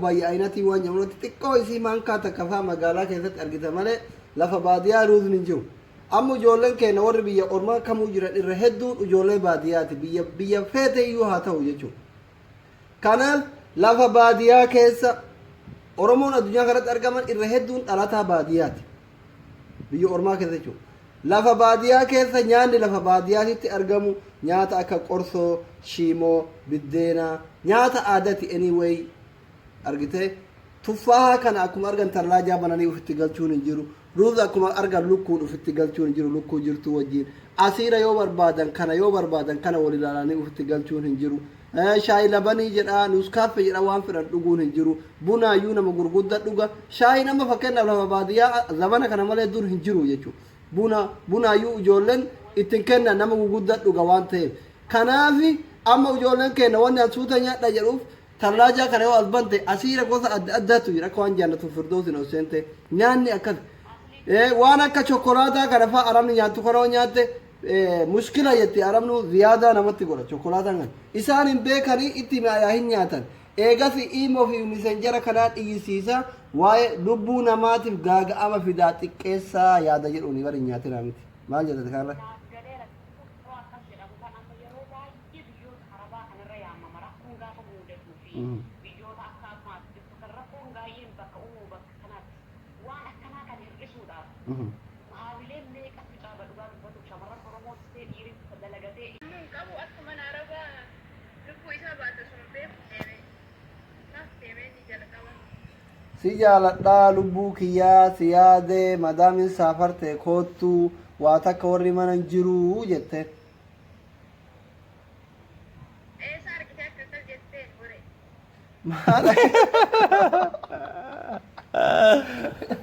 baay'inati waan nyaannotti xiqqoo isii maankaa takka faa magaalaa keessatti argita malee lafa baadiyyaa ruuzni hin jiru. Amma ijoolleen keenya warri biyya ormaa kamuu jiran irra hedduun ijoollee baadiyyaati. Biyya feete iyyuu haa ta'u jechuudha. Kanaaf lafa baadiyyaa keessa Oromoon addunyaa kanatti argaman irra hedduun dhalataa baadiyyaati. Biyya ormaa keessa jechuudha. Lafa baadiyyaa keessa nyaanni lafa baadiyyaatti argamu nyaata akka qorsoo, shiimoo, biddeenaa, nyaata aadaati anyway. Argite tuffaa kana akkuma argan tarlaajaa bananii ufitti galchuun hin jiru. Ruuza akkuma argan lukkuun ufitti galchuun hin jiru. Lukkuu jirtu wajjin asiira yoo barbaadan kana wal ilaalanii ufitti galchuun hin jiru. Shaayi labanii jedha nuuskaafe jedha waan fedhan dhuguun hin jiru. Bunaayyuu nama gurguddaa dhuga. Shaayi nama fakkeenyaaf lafa baadiyyaa zabana kana malee dur hin jiru jechuudha. Bunaayyuu ijoolleen ittiin kennan nama gurguddaa dhuga waan ta'eef. Kanaafi amma ijoolleen kenna wanni asuuta nyaadha jedhuuf Tarlaajaa kana yoo albante asiira gosa adda addaatu jira akka waan jaallatu firdoosin osente nyaanni akkas waan akka chokolaataa kana faa arabni nyaattu kana yoo nyaatte mushkila jetti arabnu ziyaadaa namatti godha chokolaataan kana isaan hin beekanii itti maayaa hin nyaatan eegas iimoo fi misenjara kanaa dhiyyisiisa waa'ee lubbuu namaatiif gaaga'ama fidaa xiqqeessaa yaada jedhuuni bari nyaatina miti maal jedhate kanarra biyyoota akka ammaatti bakka rakkoon baay'een bakka uumuu bakka kanaatti waan akkanaa kan hir'isuudhaaf haawileen meeqa kitaaba dhugaa dubbatu shamarran Oromoo ta'ee dhiiris dalagatee qabu akkuma arabaa lubbuu isaa baata sun beeku deemee ni jalqaban. Si jaaladhaa lubbuu kiyyaa si yaadee madaamin saafarte koottuu waa takka warri mana hin jiru jette.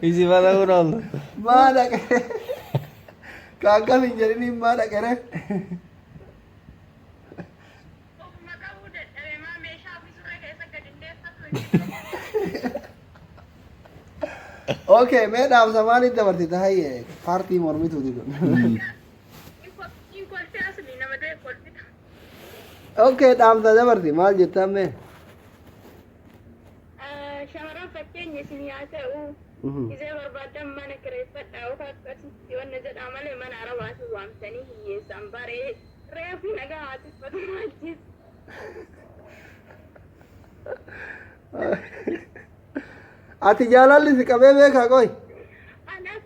Isi mana uno. Mana ke? Kakak menjadi ni mana kere? Okay, मैं डाब सामान इतना बढ़ती था ये पार्टी मरमित होती को. Okay, डाब साजा बढ़ती माल जितना मैं. Shamarran fakkeenya isin yaa ta'u isee barbaadan mana kireeffadhaa yookaan akkasitti wanna jedhaa malee mana arabaatu waamtanii hiyyeessan baree reefi nagaa haatiffatu maachis. Ati jaalalli si qabee beekaa qoy? Anaaf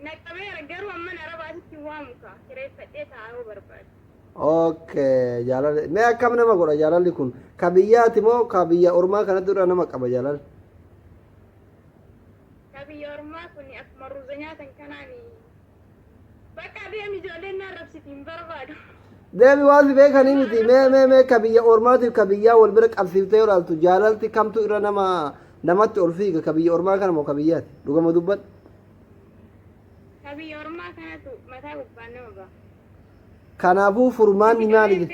naqabeera garuu amman arabaatitti waamuka kireeffadhee taa'uu barbaadu. Okay, jaalala. Mee akkam nama godha jaalalli kun? Ka biyyaati moo ka biyya ormaa kanatti dura nama qaba jaalala? Ka biyya ormaa kun akkuma ruuza nyaatan kanaani bakka deemi ijoolleen na rabsitiin barbaadu. Deemi waan si beekanii miti. Mee ka biyya ormaatiif ka biyyaa wal bira qabsiiftee yoo ilaaltu jaalalti kamtu irra namatti ol fiiga ka biyya ormaa kana moo ka biyyaati? Dhugama dubbadhu. Ka biyya ormaa kanatu mataa gubbaan nama ba'a. Kanaafuu furmaanni maali?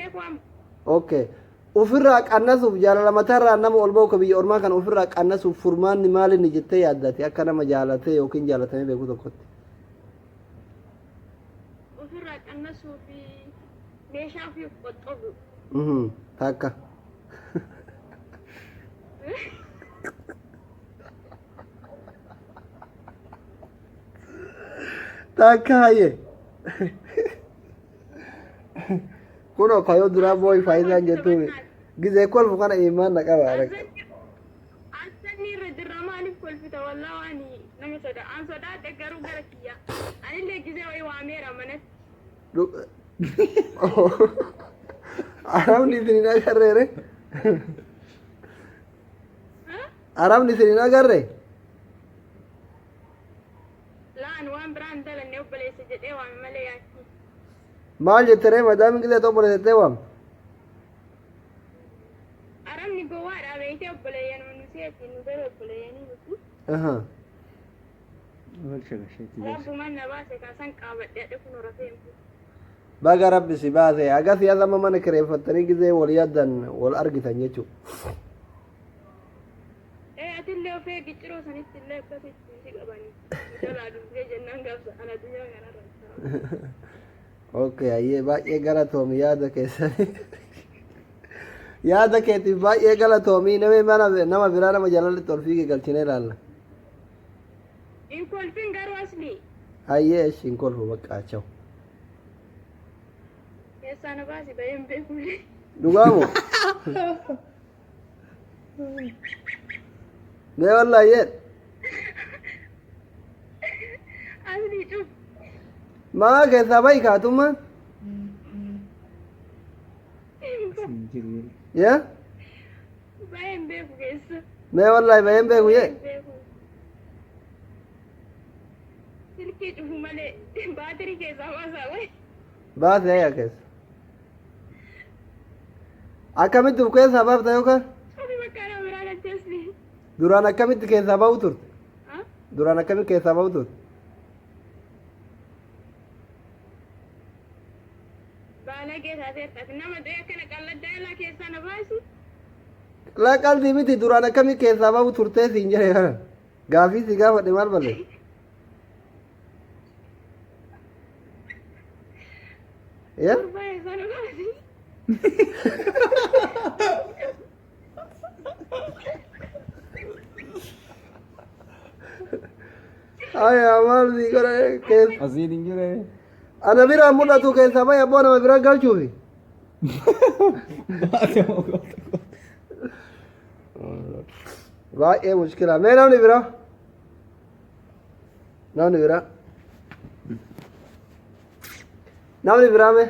Okay. Ofirraa qannasuuf jaalala mataarraa nama ol ba'u ka biyya ormaa kana ofirraa qannasuuf furmaanni maali ni jettee yaaddate akka nama jaalatee yookiin jaalatamee beeku tokkotti. Ofirraa qannasuuf meeshaa fi qoxxobu. Takka. Takka hayyee. Kuno kayo dura boy faizan jettu gize kolfu kana iman na qaba arag asani redramaani kolfita wallahi wani nama soda an soda de garu garakiya ani le gize way wa mera manas aram ni dinina garre aram ni dinina garre la an wan brand dala ne obale se jede wa male ya maal jettere madam ingile to bole te wam aram ni gowa da be te obale yan nu se ti nu dere obale yan ni tu aha rabbu man na ba se ka san ka ba de kuno rafe baga rabbi si baase agas ya zama mana kireeffatanii gize wal yaadan wal argitan jechu atille ofe giciro sanitti le akkasi ti qabani jala du jennan gabsa ana dunya kana Okay, aye baay'ee galatoomi yaada keessanii. yaada keetiif baay'ee galatoomii nama biraa nama jalatti ol fiige galchinee ilaalla. In kolfin garuu asli. Hayyee ishiin kolfu bakka chaw. Keessaa na baasi baheen beekullee. Dhugaamoo? Mee wallaayeen? Asli cuf. Maa keessaa bahi kaatummaa? Yaa? Baheen beeku keessa. Mee wallaay baheen beeku yee? Silkii cufu malee baatirii keessaa baasaa wayi. Baasee yaa keessa. Akkamitti of keessaa baafta yookaan? Sofi bakka nama biraa galcheesni. Duraan akkamitti keessaa bahu turte? Duraan akkamitti keessaa bahu turte? Baala keessaa seettaati nama ta'e akkana qalladdaa ilaa keessaa na baasi. Qalbii miti duraan akkamitti keessaa bahu turtee siin jedhe kana. Gaafii si gaafadhe maal balle? Yaa? Gurbaa keessaa na baasi. Aya maal si godhe keessa. Asiin hin jirre. Ana biraa mul'atu keessaa bahi abboo nama biraa galchuufi. Baay'ee mushkila. Mee namni biraa? Namni biraa? Namni biraa mee?